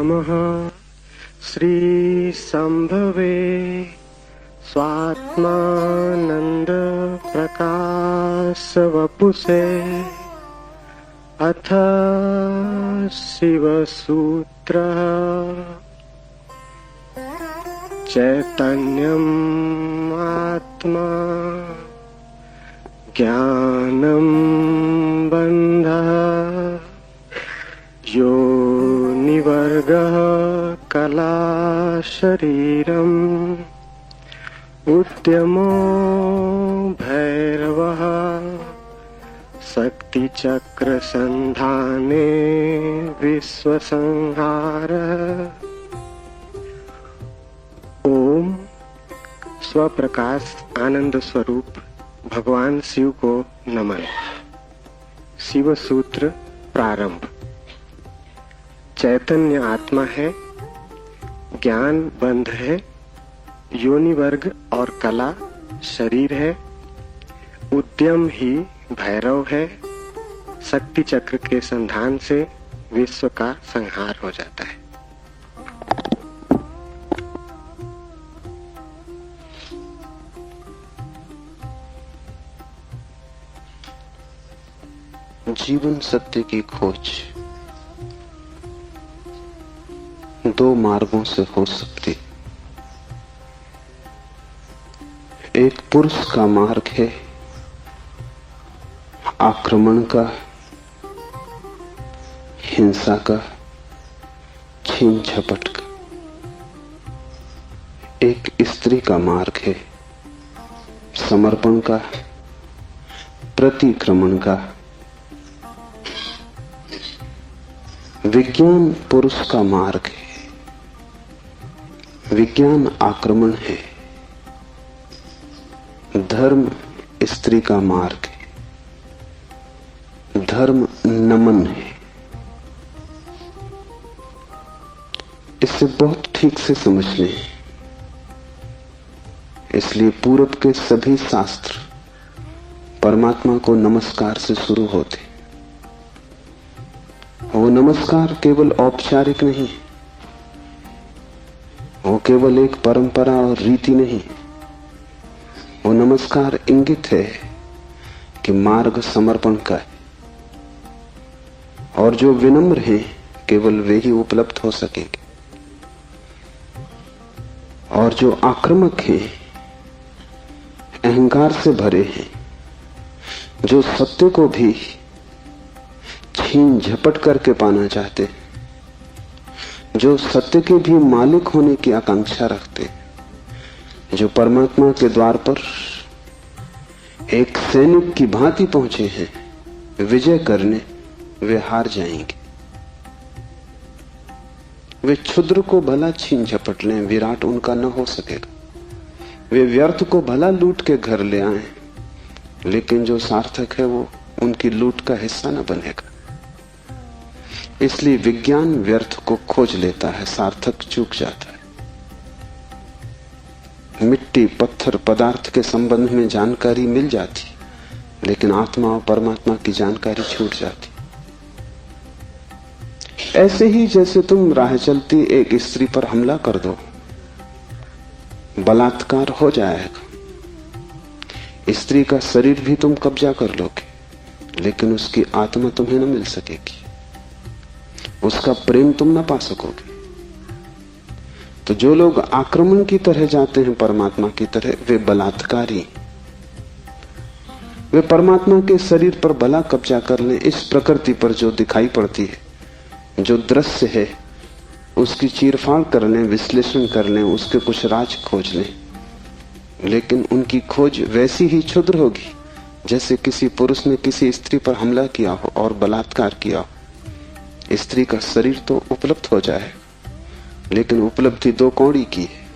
नमः श्री संभवे स्वात्मानंद प्रकाश वपुषे अथ शिवसूत्र चैतन्यम् आत्मा ज्ञानम् बन्धः योनिवर्गः कला शरीरम् उद्यमो भैरवः शक्तिचक्र संधाने विश्वसंहारः। ओम स्वप्रकाश आनंद स्वरूप भगवान शिव को नमन। शिव सूत्र प्रारंभ। चैतन्य आत्मा है, ज्ञान बंध है, योनि वर्ग और कला शरीर है, उद्यम ही भैरव है, शक्ति चक्र के संधान से विश्व का संहार हो जाता है। जीवन सत्य की खोज दो मार्गों से हो सकती। एक पुरुष का मार्ग है आक्रमण का, हिंसा का, छीन झपट का। एक स्त्री का मार्ग है समर्पण का, प्रतिक्रमण का। विज्ञान पुरुष का मार्ग है, विज्ञान आक्रमण है। धर्म स्त्री का मार्ग है, धर्म नमन है। इसे बहुत ठीक से समझ लें। इसलिए पूरब के सभी शास्त्र परमात्मा को नमस्कार से शुरू होते। वो नमस्कार केवल औपचारिक नहीं, वो केवल एक परंपरा और रीति नहीं। वो नमस्कार इंगित है कि मार्ग समर्पण का है, और जो विनम्र हैं केवल वे ही उपलब्ध हो सकेंगे, और जो आक्रामक हैं, अहंकार से भरे हैं, जो सत्य को भी छीन झपट करके पाना चाहते, जो सत्य के भी मालिक होने की आकांक्षा रखते, जो परमात्मा के द्वार पर एक सैनिक की भांति पहुंचे हैं विजय करने, वे हार जाएंगे। वे क्षुद्र को भला छीन झपट लें, विराट उनका न हो सकेगा। वे व्यर्थ को भला लूट के घर ले आए, लेकिन जो सार्थक है वो उनकी लूट का हिस्सा न बनेगा। इसलिए विज्ञान व्यर्थ को खोज लेता है, सार्थक चूक जाता है। मिट्टी, पत्थर, पदार्थ के संबंध में जानकारी मिल जाती, लेकिन आत्मा और परमात्मा की जानकारी छूट जाती। ऐसे ही जैसे तुम राह चलती एक स्त्री पर हमला कर दो, बलात्कार हो जाएगा। स्त्री का शरीर भी तुम कब्जा कर लोगे, लेकिन उसकी आत्मा तुम्हें न मिल सकेगी, उसका प्रेम तुम न पा सकोगे। तो जो लोग आक्रमण की तरह जाते हैं परमात्मा की तरह, वे बलात्कारी। वे परमात्मा के शरीर पर भला कब्जा कर लें, इस प्रकृति पर जो दिखाई पड़ती है, जो दृश्य है, उसकी चीरफाड़ कर लें, विश्लेषण कर लें, उसके कुछ राज खोज लें, लेकिन उनकी खोज वैसी ही क्षुद्र होगी जैसे किसी पुरुष ने किसी स्त्री पर हमला किया हो और बलात्कार किया हो। स्त्री का शरीर तो उपलब्ध हो जाए, लेकिन उपलब्धि दो कौड़ी की है,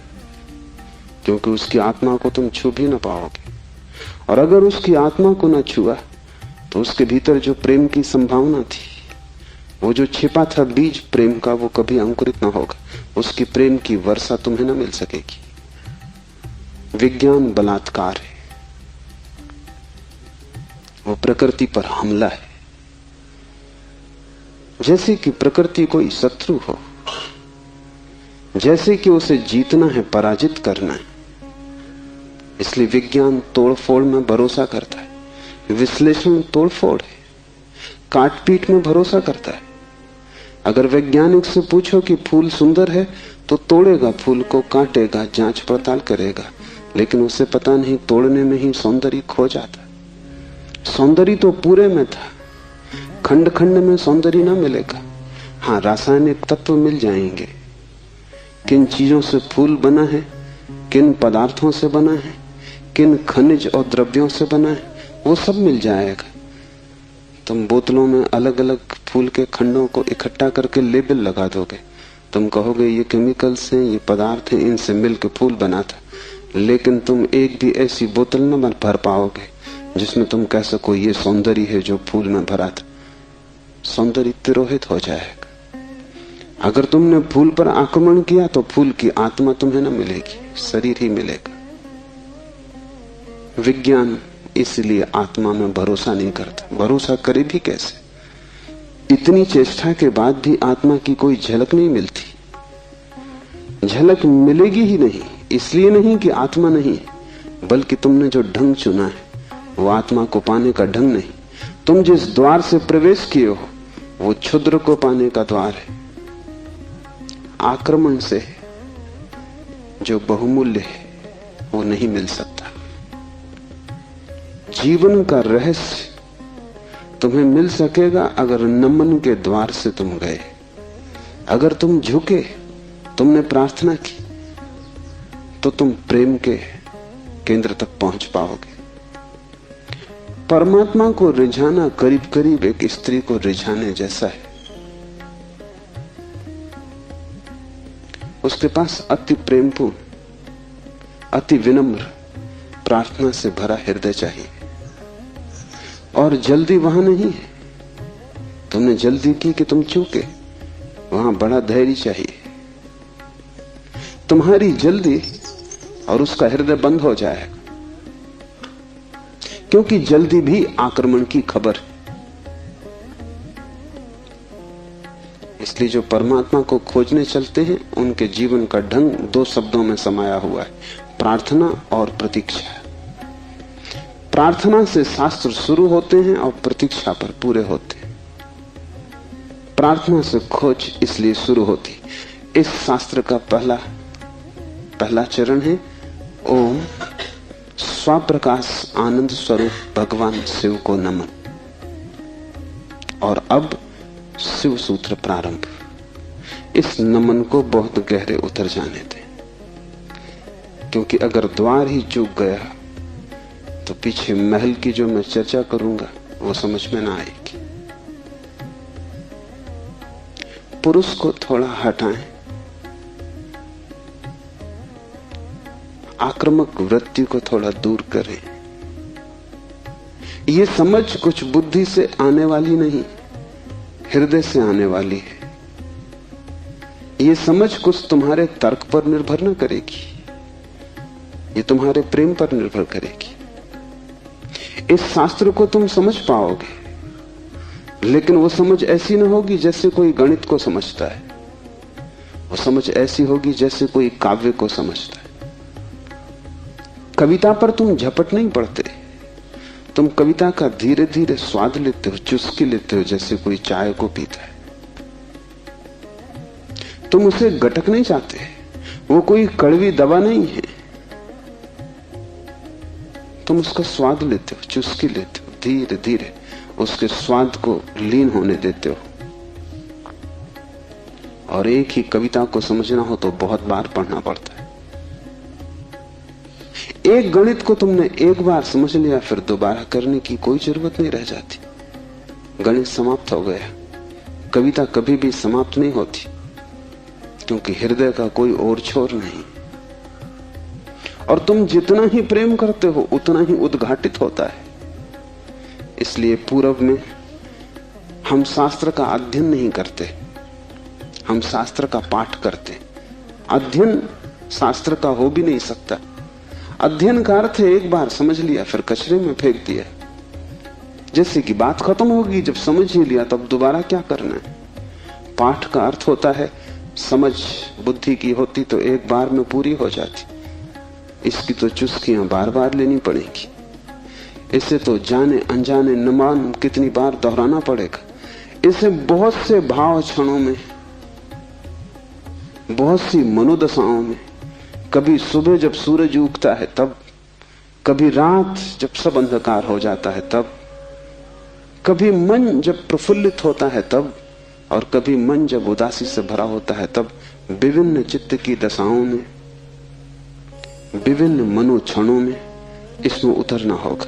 क्योंकि उसकी आत्मा को तुम छू भी न पाओगे। और अगर उसकी आत्मा को न छुआ तो उसके भीतर जो प्रेम की संभावना थी, वो जो छिपा था बीज प्रेम का, वो कभी अंकुरित न होगा। उसकी प्रेम की वर्षा तुम्हें न मिल सकेगी। विज्ञान बलात्कार है, वो प्रकृति पर हमला है। जैसे कि प्रकृति कोई शत्रु हो, जैसे कि उसे जीतना है, पराजित करना है। इसलिए विज्ञान तोड़फोड़ में भरोसा करता है, विश्लेषण तोड़फोड़ है, काटपीट में भरोसा करता है। अगर वैज्ञानिक से पूछो कि फूल सुंदर है तो तोड़ेगा फूल को, काटेगा, जांच पड़ताल करेगा, लेकिन उसे पता नहीं तोड़ने में ही सौंदर्य खो जाता। सौंदर्य तो पूरे में था, खंड खंड में सौंदर्य ना मिलेगा। हाँ, रासायनिक तत्व मिल जाएंगे, किन चीजों से फूल बना है, किन पदार्थों से बना है, किन खनिज और द्रव्यों से बना है, वो सब मिल जाएगा। तुम बोतलों में अलग अलग फूल के खंडों को इकट्ठा करके लेबल लगा दोगे, तुम कहोगे ये केमिकल्स हैं, ये पदार्थ हैं, इनसे मिलकर फूल बना था, लेकिन तुम एक भी ऐसी बोतल न भर पाओगे जिसमें तुम कह सको ये सौंदर्य है जो फूल में भरा था। सौंदर्य तिरोहित हो जाएगा। अगर तुमने फूल पर आक्रमण किया तो फूल की आत्मा तुम्हें न मिलेगी, शरीर ही मिलेगा। विज्ञान इसलिए आत्मा में भरोसा नहीं करता। भरोसा करे भी कैसे? इतनी चेष्टा के बाद भी आत्मा की कोई झलक नहीं मिलती। झलक मिलेगी ही नहीं, इसलिए नहीं कि आत्मा नहीं, बल्कि तुमने जो ढंग चुना है वो आत्मा को पाने का ढंग नहीं। तुम जिस द्वार से प्रवेश किए हो वो क्षुद्र को पाने का द्वार है। आक्रमण से जो बहुमूल्य है वो नहीं मिल सकता। जीवन का रहस्य तुम्हें मिल सकेगा अगर नमन के द्वार से तुम गए, अगर तुम झुके, तुमने प्रार्थना की, तो तुम प्रेम के केंद्र तक पहुंच पाओगे। परमात्मा को रिझाना करीब करीब एक स्त्री को रिझाने जैसा है। उसके पास अति प्रेमपूर्ण, अति विनम्र, प्रार्थना से भरा हृदय चाहिए। और जल्दी वहां नहीं है। तुमने जल्दी की कि तुम चूके, वहां बड़ा धैर्य चाहिए। तुम्हारी जल्दी और उसका हृदय बंद हो जाएगा, क्योंकि जल्दी भी आक्रमण की खबर है। इसलिए जो परमात्मा को खोजने चलते हैं उनके जीवन का ढंग दो शब्दों में समाया हुआ है, प्रार्थना और प्रतीक्षा। प्रार्थना से शास्त्र शुरू होते हैं और प्रतीक्षा पर पूरे होते हैं। प्रार्थना से खोज इसलिए शुरू होती। इस शास्त्र का पहला चरण है ओम स्वप्रकाश आनंद स्वरूप भगवान शिव को नमन। और अब शिव सूत्र प्रारंभ। इस नमन को बहुत गहरे उतर जाने दें, क्योंकि अगर द्वार ही चूक गया तो पीछे महल की जो मैं चर्चा करूंगा वो समझ में ना आएगी। पुरुष को थोड़ा हटाएं, आक्रामक वृत्ति को थोड़ा दूर करें। ये समझ कुछ बुद्धि से आने वाली नहीं, हृदय से आने वाली है। ये समझ कुछ तुम्हारे तर्क पर निर्भर न करेगी, ये तुम्हारे प्रेम पर निर्भर करेगी। इस शास्त्र को तुम समझ पाओगे, लेकिन वो समझ ऐसी न होगी जैसे कोई गणित को समझता है। वो समझ ऐसी होगी जैसे कोई काव्य को समझता है। कविता पर तुम झपट नहीं पड़ते, तुम कविता का धीरे धीरे स्वाद लेते हो, चुस्की लेते हो, जैसे कोई चाय को पीता है। तुम उसे गटक नहीं चाहते, वो कोई कड़वी दवा नहीं है। तुम उसका स्वाद लेते हो, चुस्की लेते हो, धीरे धीरे उसके स्वाद को लीन होने देते हो। और एक ही कविता को समझना हो तो बहुत बार पढ़ना पड़ता है। एक गणित को तुमने एक बार समझ लिया, फिर दोबारा करने की कोई जरूरत नहीं रह जाती। गणित समाप्त हो गया। कविता कभी भी समाप्त नहीं होती, क्योंकि हृदय का कोई और छोर नहीं। और तुम जितना ही प्रेम करते हो उतना ही उद्घाटित होता है। इसलिए पूर्व में हम शास्त्र का अध्ययन नहीं करते, हम शास्त्र का पाठ करते। अध्ययन शास्त्र का हो भी नहीं सकता। अध्ययन का अर्थ है एक बार समझ लिया फिर कचरे में फेंक दिया। जैसे कि बात खत्म होगी, जब समझ ही लिया तब दोबारा क्या करना है। पाठ का अर्थ होता है समझ बुद्धि की होती तो एक बार में पूरी हो जाती। इसकी तो चुस्कियां बार बार लेनी पड़ेगी। इसे तो जाने अनजाने न मालूम कितनी बार दोहराना पड़ेगा। इसे बहुत से भाव क्षणों में, बहुत सी मनोदशाओं में, कभी सुबह जब सूरज उगता है तब, कभी रात जब सब अंधकार हो जाता है तब, कभी मन जब प्रफुल्लित होता है तब, और कभी मन जब उदासी से भरा होता है तब, विभिन्न चित्त की दशाओं में, विभिन्न मनोक्षणों में इसमें उतरना होगा।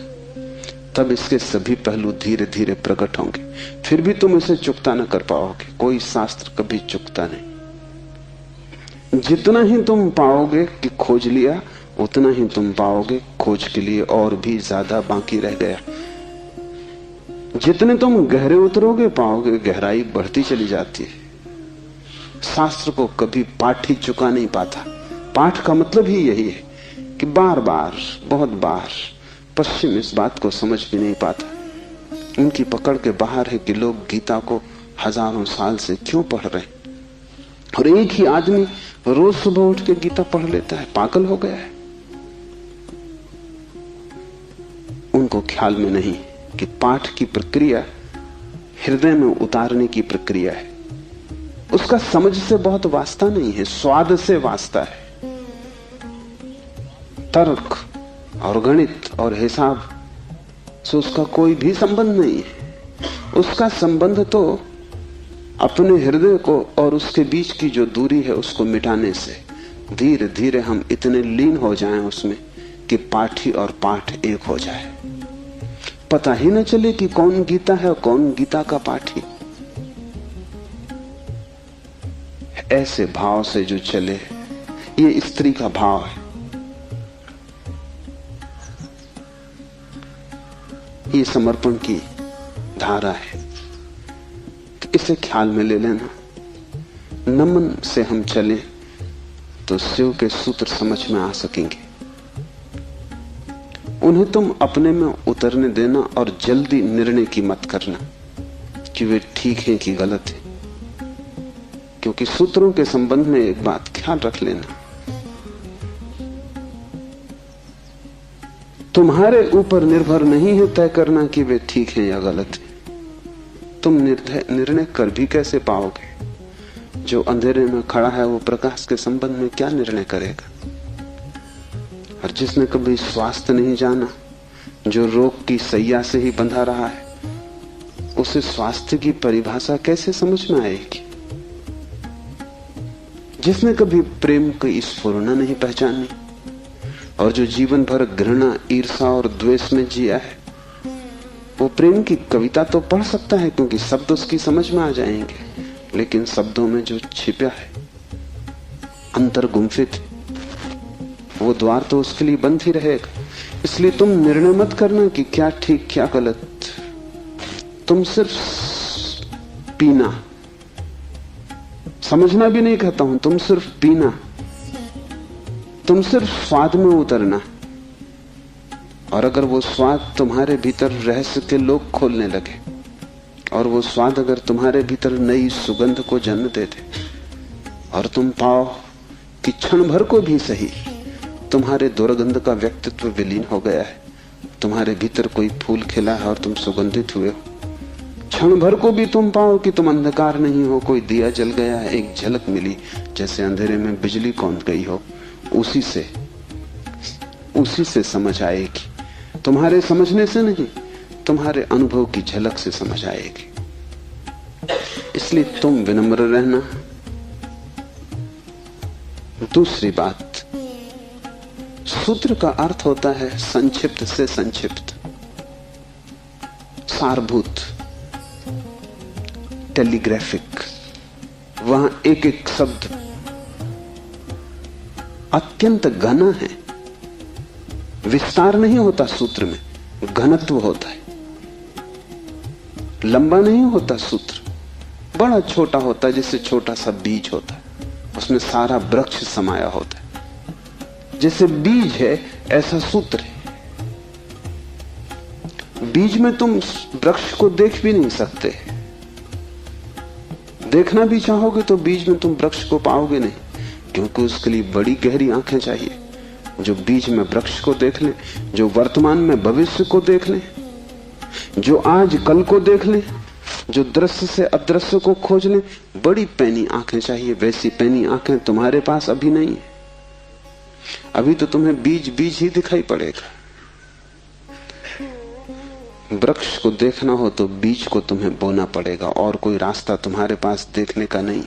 तब इसके सभी पहलू धीरे धीरे प्रकट होंगे। फिर भी तुम इसे चुकता न कर पाओगे। कोई शास्त्र कभी चुकता नहीं। जितना ही तुम पाओगे कि खोज लिया, उतना ही तुम पाओगे खोज के लिए और भी ज्यादा बाकी रह गया। जितने तुम गहरे उतरोगे पाओगे गहराई बढ़ती चली जाती है। शास्त्र को कभी पाठ ही चुका नहीं पाता। पाठ का मतलब ही यही है कि बार बार, बहुत बार। पश्चिम इस बात को समझ भी नहीं पाता। उनकी पकड़ के बाहर है कि लोग गीता को हजारों साल से क्यों पढ़ रहे हैं, और एक ही आदमी रोज सुबह उठ के गीता पढ़ लेता है। पागल हो गया है। उनको ख्याल में नहीं कि पाठ की प्रक्रिया हृदय में उतारने की प्रक्रिया है। उसका समझ से बहुत वास्ता नहीं है, स्वाद से वास्ता है। तर्क और गणित और हिसाब से उसका कोई भी संबंध नहीं है। उसका संबंध तो अपने हृदय को और उसके बीच की जो दूरी है उसको मिटाने से। धीरे धीरे हम इतने लीन हो जाएं उसमें कि पाठी और पाठ एक हो जाए। पता ही न चले कि कौन गीता है और कौन गीता का पाठी। ऐसे भाव से जो चले, ये स्त्री का भाव है। ये समर्पण की धारा है। इसे ख्याल में ले लेना। नमन से हम चलें तो शिव के सूत्र समझ में आ सकेंगे। उन्हें तुम अपने में उतरने देना और जल्दी निर्णय की मत करना कि वे ठीक हैं कि गलत है। क्योंकि सूत्रों के संबंध में एक बात ख्याल रख लेना, तुम्हारे ऊपर निर्भर नहीं है तय करना कि वे ठीक हैं या गलत है। तुम निर्णय कर भी कैसे पाओगे? जो अंधेरे में खड़ा है वो प्रकाश के संबंध में क्या निर्णय करेगा? और जिसने कभी स्वास्थ्य नहीं जाना, जो रोग की सैया से ही बंधा रहा है, उसे स्वास्थ्य की परिभाषा कैसे समझ में आएगी? जिसने कभी प्रेम की स्फुरना नहीं पहचानी और जो जीवन भर घृणा, ईर्षा और द्वेष में जिया है, वो प्रेम की कविता तो पढ़ सकता है क्योंकि शब्द उसकी समझ में आ जाएंगे, लेकिन शब्दों में जो छिपा है, अंतर गुम्फित, वो द्वार तो उसके लिए बंद ही रहेगा। इसलिए तुम निर्णय मत करना कि क्या ठीक क्या गलत। तुम सिर्फ पीना, समझना भी नहीं कहता हूं, तुम सिर्फ पीना, तुम सिर्फ स्वाद में उतरना। और अगर वो स्वाद तुम्हारे भीतर रहस्य के लोग खोलने लगे और वो स्वाद अगर तुम्हारे भीतर नई सुगंध को जन्म दे दे और तुम पाओ कि क्षण भर को भी सही तुम्हारे दुर्गंध का व्यक्तित्व विलीन हो गया है, तुम्हारे भीतर कोई फूल खिला है और तुम सुगंधित हुए हो, क्षण भर को भी तुम पाओ कि तुम अंधकार नहीं हो, कोई दिया जल गया है, एक झलक मिली जैसे अंधेरे में बिजली कौंध गई हो, उसी से समझ आएगी। तुम्हारे समझने से नहीं, तुम्हारे अनुभव की झलक से समझ आएगी। इसलिए तुम विनम्र रहना। दूसरी बात, सूत्र का अर्थ होता है संक्षिप्त से संक्षिप्त, सारभूत, टेलीग्राफिक। वहां एक एक शब्द अत्यंत घना है। विस्तार नहीं होता सूत्र में, घनत्व होता है। लंबा नहीं होता सूत्र, बड़ा छोटा होता है, जैसे छोटा सा बीज होता है, उसमें सारा वृक्ष समाया होता है। जैसे बीज है ऐसा सूत्र है। बीज में तुम वृक्ष को देख भी नहीं सकते, देखना भी चाहोगे तो बीज में तुम वृक्ष को पाओगे नहीं, क्योंकि उसके लिए बड़ी गहरी आंखें चाहिए जो बीज में वृक्ष को देख ले, जो वर्तमान में भविष्य को देख ले, जो आज कल को देख ले, जो दृश्य से अदृश्य को खोज ले। बड़ी पैनी आंखें चाहिए। वैसी पैनी आंखें तुम्हारे पास अभी नहीं है। अभी तो तुम्हें बीज बीज ही दिखाई पड़ेगा। वृक्ष को देखना हो तो बीज को तुम्हें बोना पड़ेगा, और कोई रास्ता तुम्हारे पास देखने का नहीं।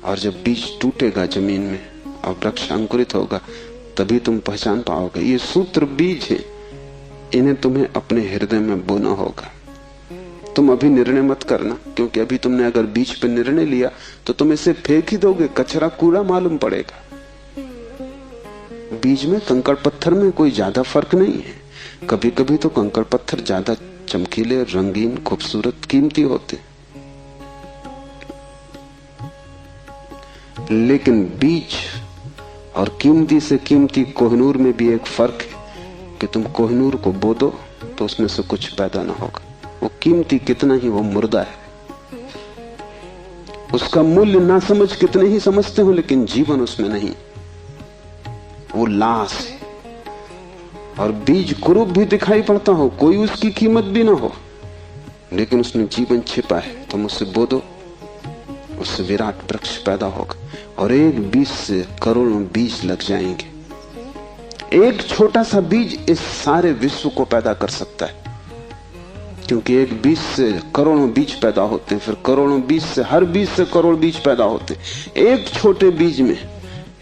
और जब बीज टूटेगा जमीन में और वृक्ष अंकुरित होगा, तभी तुम पहचान पाओगे। ये सूत्र बीज है, इन्हें तुम्हें अपने हृदय में बोना होगा। तुम अभी निर्णय मत करना, क्योंकि अभी तुमने अगर बीज पर निर्णय लिया तो तुम इसे फेंक ही दोगे, कचरा कूड़ा मालूम पड़ेगा। बीज में कंकड़ पत्थर में कोई ज्यादा फर्क नहीं है। कभी कभी तो कंकड़ पत्थर ज्यादा चमकीले, रंगीन, खूबसूरत, कीमती होते, लेकिन बीज और कीमती से कीमती कोहिनूर में भी एक फर्क है कि तुम कोहिनूर को बो दो तो उसमें से कुछ पैदा ना होगा। वो कीमती कितना ही वो मुर्दा है, उसका मूल्य ना समझ कितने ही समझते हो, लेकिन जीवन उसमें नहीं, वो लाश है। और बीज कुरूप भी दिखाई पड़ता हो, कोई उसकी कीमत भी ना हो, लेकिन उसमें जीवन छिपा है। तुम उसे बो दो, उससे विराट वृक्ष पैदा होगा। और एक बीज से करोड़ों बीज लग जाएंगे। एक छोटा सा बीज इस सारे विश्व को पैदा कर सकता है, क्योंकि एक बीज से करोड़ों बीज पैदा होते हैं, फिर करोड़ों बीज से, हर बीज से करोड़ बीज पैदा होते हैं। एक छोटे बीज में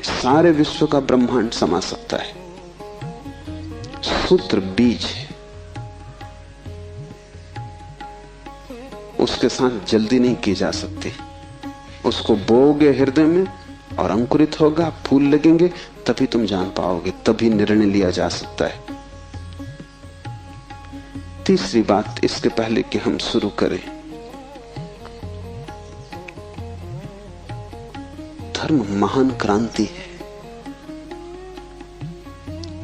सारे विश्व का ब्रह्मांड समा सकता है। सूत्र बीज है, उसके साथ जल्दी नहीं की जा सकती। उसको बोओगे हृदय में और अंकुरित होगा, फूल लगेंगे, तभी तुम जान पाओगे, तभी निर्णय लिया जा सकता है। तीसरी बात, इसके पहले कि हम शुरू करें, धर्म महान क्रांति है।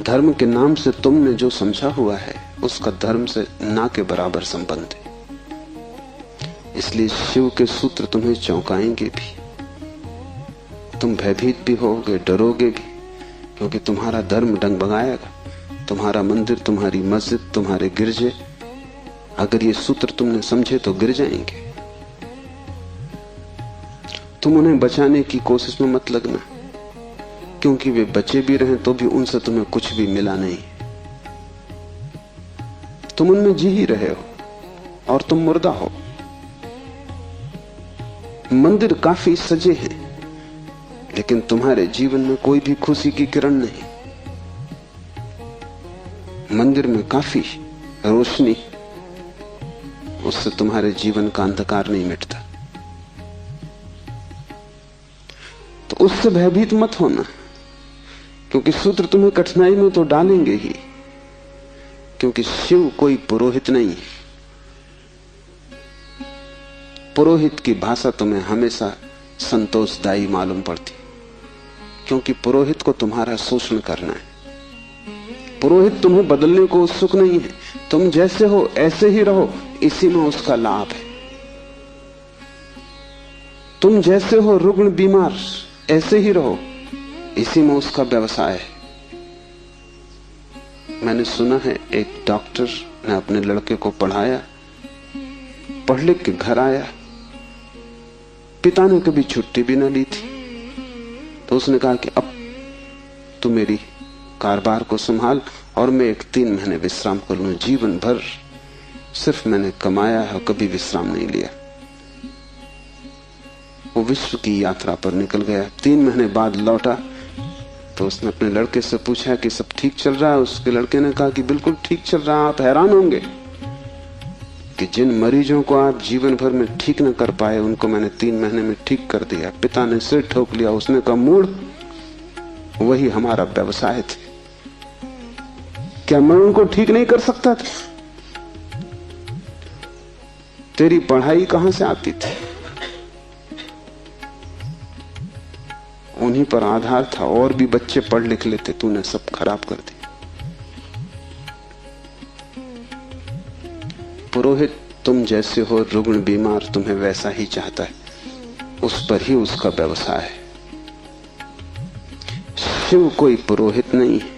धर्म के नाम से तुमने जो समझा हुआ है उसका धर्म से ना के बराबर संबंध है। इसलिए शिव के सूत्र तुम्हें चौंकाएंगे भी, तुम भयभीत भी होगे, डरोगे भी, क्योंकि तुम्हारा धर्म डगमगाएगा। तुम्हारा मंदिर, तुम्हारी मस्जिद, तुम्हारे गिरजे, अगर ये सूत्र तुमने समझे तो गिर जाएंगे। तुम उन्हें बचाने की कोशिश में मत लगना, क्योंकि वे बचे भी रहें तो भी उनसे तुम्हें कुछ भी मिला नहीं। तुम उनमें जी ही रहे हो और तुम मुर्दा हो। मंदिर काफी सजे हैं, लेकिन तुम्हारे जीवन में कोई भी खुशी की किरण नहीं। मंदिर में काफी रोशनी, उससे तुम्हारे जीवन का अंधकार नहीं मिटता। तो उससे भयभीत मत होना, क्योंकि सूत्र तुम्हें कठिनाई में तो डालेंगे ही, क्योंकि शिव कोई पुरोहित नहीं है। पुरोहित की भाषा तुम्हें हमेशा संतोषदायी मालूम पड़ती, क्योंकि पुरोहित को तुम्हारा शोषण करना है। पुरोहित तुम्हें बदलने को उत्सुक नहीं है। तुम जैसे हो ऐसे ही रहो, इसी में उसका लाभ है। तुम जैसे हो रुग्ण बीमार, ऐसे ही रहो, इसी में उसका व्यवसाय है। मैंने सुना है एक डॉक्टर ने अपने लड़के को पढ़ाया, पढ़ लिख के घर आया, पिता ने कभी छुट्टी भी ना ली थी, तो उसने कहा कि अब तू मेरी कारोबार को संभाल और मैं 3 महीने विश्राम कर लूं। जीवन भर सिर्फ मैंने कमाया है, कभी विश्राम नहीं लिया। वो विश्व की यात्रा पर निकल गया। 3 महीने बाद लौटा तो उसने अपने लड़के से पूछा कि सब ठीक चल रहा है। उसके लड़के ने कहा कि बिल्कुल ठीक चल रहा है। आप हैरान होंगे कि जिन मरीजों को आप जीवन भर में ठीक न कर पाए, उनको मैंने 3 महीने में ठीक कर दिया। पिता ने सिर ठोक लिया। उसने कहा, मूढ़, वही हमारा व्यवसाय थे। क्या मैं उनको ठीक नहीं कर सकता था? तेरी पढ़ाई कहां से आती थी? उन्हीं पर आधार था, और भी बच्चे पढ़ लिख लेते, तूने सब खराब कर दिया। पुरोहित तुम जैसे हो रुग्ण बीमार तुम्हें वैसा ही चाहता है, उस पर ही उसका व्यवसाय है। शिव कोई पुरोहित नहीं है,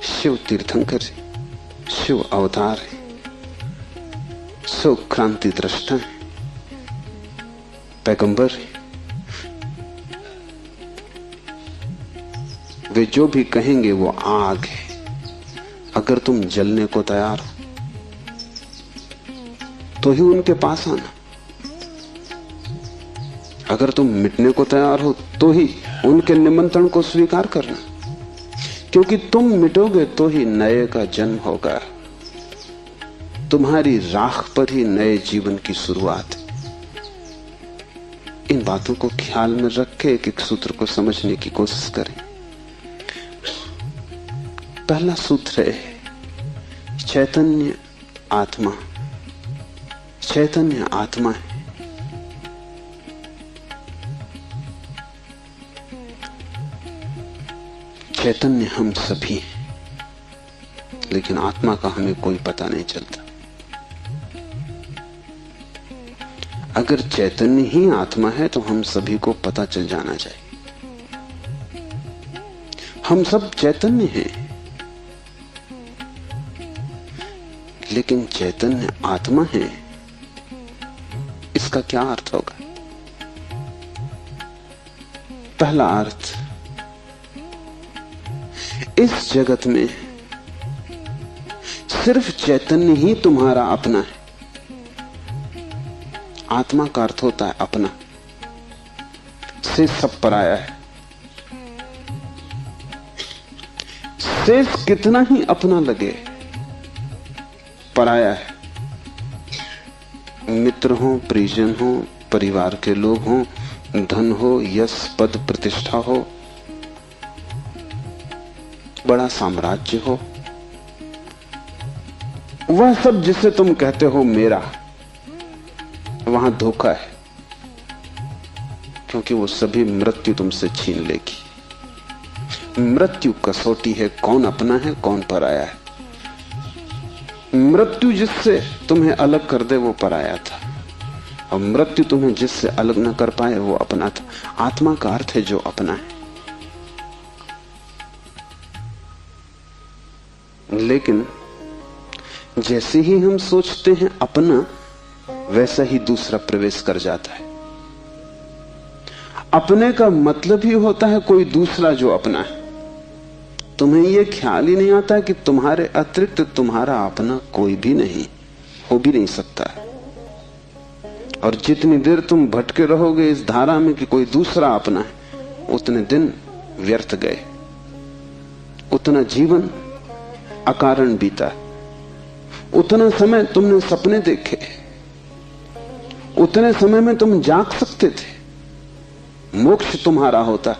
शिव तीर्थंकर है, शिव अवतार है, शिव क्रांति दृष्टा है, पैगंबर है। वे जो भी कहेंगे वो आग है। अगर तुम जलने को तैयार हो तो ही उनके पास आना, अगर तुम मिटने को तैयार हो तो ही उनके निमंत्रण को स्वीकार करना, क्योंकि तुम मिटोगे तो ही नए का जन्म होगा। तुम्हारी राख पर ही नए जीवन की शुरुआत है। इन बातों को ख्याल में रख के एक एक सूत्र को समझने की कोशिश करें। पहला सूत्र है चैतन्य आत्मा। चैतन्य आत्मा है। चैतन्य हम सभी हैं, लेकिन आत्मा का हमें कोई पता नहीं चलता। अगर चैतन्य ही आत्मा है तो हम सभी को पता चल जाना चाहिए। हम सब चैतन्य हैं, लेकिन चैतन्य आत्मा है, इसका क्या अर्थ होगा? पहला अर्थ, इस जगत में सिर्फ चैतन्य ही तुम्हारा अपना है। आत्मा का अर्थ होता है अपना, से सब पराया है। शेष कितना ही अपना लगे, पराया है। मित्र हो, परिजन हो, परिवार के लोग हो, धन हो, यश पद प्रतिष्ठा हो, बड़ा साम्राज्य हो, वह सब जिसे तुम कहते हो मेरा, वहां धोखा है, क्योंकि वो सभी मृत्यु तुमसे छीन लेगी। मृत्यु कसौटी है, कौन अपना है कौन पराया है। मृत्यु जिससे तुम्हें अलग कर दे वो पराया था, और मृत्यु तुम्हें जिससे अलग न कर पाए वो अपना था। आत्मा का अर्थ है जो अपना है। लेकिन जैसे ही हम सोचते हैं अपना, वैसा ही दूसरा प्रवेश कर जाता है। अपने का मतलब ही होता है कोई दूसरा जो अपना है। तुम्हें यह ख्याल ही नहीं आता कि तुम्हारे अतिरिक्त तुम्हारा अपना कोई भी नहीं, हो भी नहीं सकता। और जितनी देर तुम भटके रहोगे इस धारा में कि कोई दूसरा अपना है, उतने दिन व्यर्थ गए, उतना जीवन अकारण बीता। उतना समय तुमने सपने देखे, उतने समय में तुम जाग सकते थे, मोक्ष तुम्हारा होता।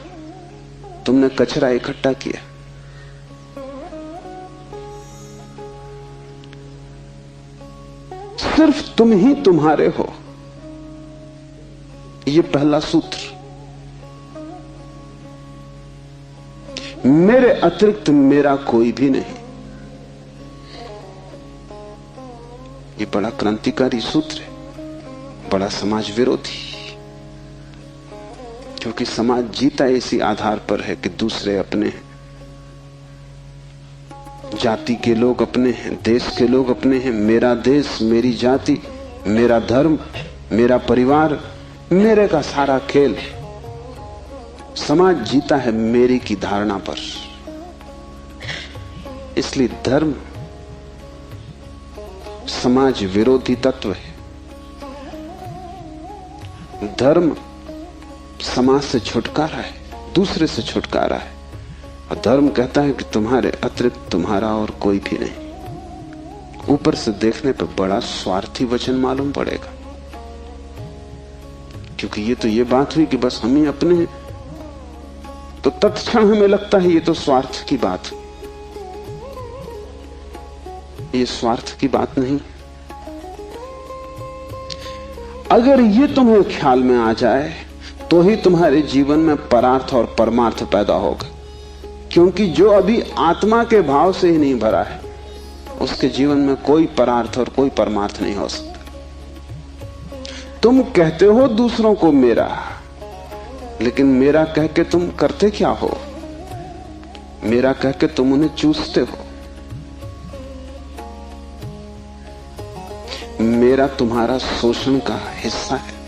तुमने कचरा इकट्ठा किया। सिर्फ तुम ही तुम्हारे हो, यह पहला सूत्र। मेरे अतिरिक्त मेरा कोई भी नहीं। ये बड़ा क्रांतिकारी सूत्र है, बड़ा समाज विरोधी, क्योंकि समाज जीता इसी आधार पर है कि दूसरे अपने हैं, जाति के लोग अपने हैं, देश के लोग अपने हैं। मेरा देश, मेरी जाति, मेरा धर्म, मेरा परिवार, मेरे का सारा खेल। समाज जीता है मेरी की धारणा पर। इसलिए धर्म समाज विरोधी तत्व है। धर्म समाज से छुटकारा है, दूसरे से छुटकारा है। और धर्म कहता है कि तुम्हारे अतिरिक्त तुम्हारा और कोई भी नहीं। ऊपर से देखने पर बड़ा स्वार्थी वचन मालूम पड़ेगा, क्योंकि ये तो ये बात हुई कि बस हम ही अपने हैं, तो तत्क्षण हमें लगता है ये तो स्वार्थ की बात। ये स्वार्थ की बात नहीं। अगर ये तुम्हें ख्याल में आ जाए तो ही तुम्हारे जीवन में परार्थ और परमार्थ पैदा होगा, क्योंकि जो अभी आत्मा के भाव से ही नहीं भरा है उसके जीवन में कोई परार्थ और कोई परमार्थ नहीं हो सकता। तुम कहते हो दूसरों को मेरा, लेकिन मेरा कह के तुम करते क्या हो? मेरा कह के तुम उन्हें चूसते हो। मेरा तुम्हारा शोषण का हिस्सा है।